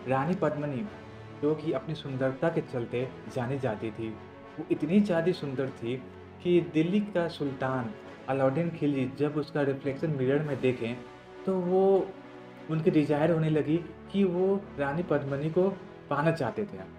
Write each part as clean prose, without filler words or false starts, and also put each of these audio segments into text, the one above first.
रानी पद्मिनी, जो कि अपनी सुंदरता के चलते जानी जाती थी, वो इतनी ज़्यादा सुंदर थी कि दिल्ली का सुल्तान अलाउद्दीन खिलजी जब उसका रिफ्लेक्शन मिरर में देखें, तो वो उनकी डिज़ायर होने लगी कि वो रानी पद्मिनी को पाना चाहते थे।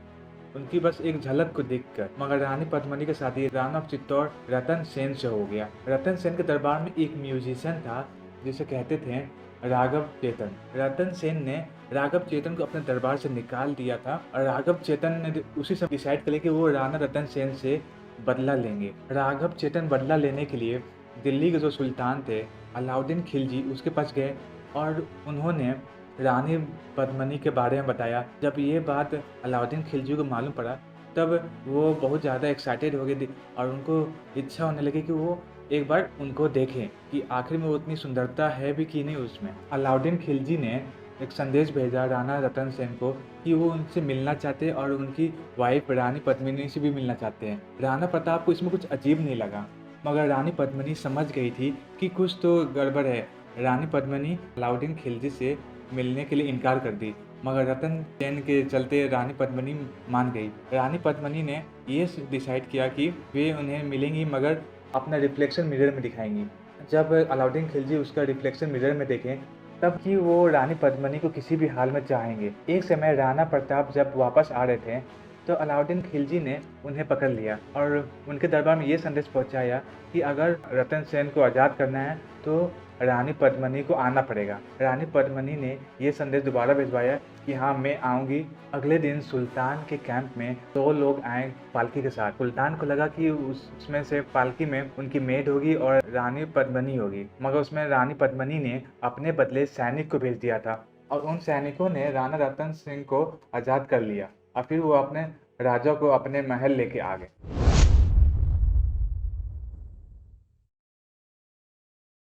उनकी बस एक झलक को देखकर। मगर रानी पद्मिनी की शादी राणा ऑफ चित्तौड़ रतन सेन से हो गया। रतन सेन के दरबार में एक म्यूजिशियन था जिसे कहते थे राघव चेतन। रतन सेन ने राघव चेतन को अपने दरबार से निकाल दिया था और राघव चेतन ने उसी समय डिसाइड कर लिया कि वो राणा रतन सेन से बदला लेंगे। राघव चेतन बदला लेने के लिए दिल्ली के जो सुल्तान थे अलाउद्दीन खिलजी उसके पास गए और उन्होंने रानी पद्मिनी के बारे में बताया। जब ये बात अलाउद्दीन खिलजी को मालूम पड़ा, तब वो बहुत ज़्यादा एक्साइटेड हो गए थे और उनको इच्छा होने लगी कि वो एक बार उनको देखें कि आखिर में वो उतनी सुंदरता है भी कि नहीं उसमें। अलाउद्दीन खिलजी ने एक संदेश भेजा राणा रतन सेन को कि वो उनसे मिलना चाहते हैं और उनकी वाइफ रानी पद्मिनी से भी मिलना चाहते हैं। राणा प्रताप को इसमें कुछ अजीब नहीं लगा, मगर रानी पद्मिनी समझ गई थी कि कुछ तो गड़बड़ है। रानी पद्मिनी अलाउद्दीन खिलजी से मिलने के लिए इनकार कर दी, मगर रतन सेन के चलते रानी पद्मिनी मान गई। रानी पद्मिनी ने ये डिसाइड किया कि वे उन्हें मिलेंगी, मगर अपना रिफ्लेक्शन मिरर में दिखाएंगी। जब अलाउद्दीन खिलजी उसका रिफ्लेक्शन मिरर में देखें, तब कि वो रानी पद्मिनी को किसी भी हाल में चाहेंगे। एक समय राणा प्रताप जब वापस आ रहे थे, तो अलाउद्दीन खिलजी ने उन्हें पकड़ लिया और उनके दरबार में ये संदेश पहुंचाया कि अगर रतन सेन को आज़ाद करना है तो रानी पद्मिनी को आना पड़ेगा। रानी पद्मिनी ने ये संदेश दोबारा भिजवाया कि हाँ, मैं आऊँगी। अगले दिन सुल्तान के कैंप में 2 लोग आए पालकी के साथ। सुल्तान को लगा कि उसमें से पालकी में उनकी मेड होगी और रानी पद्मिनी होगी, मगर उसमें रानी पद्मिनी ने अपने बदले सैनिक को भेज दिया था और उन सैनिकों ने राणा रतन सिंह को आज़ाद कर लिया और फिर वो अपने राजा को अपने महल लेके आ गए।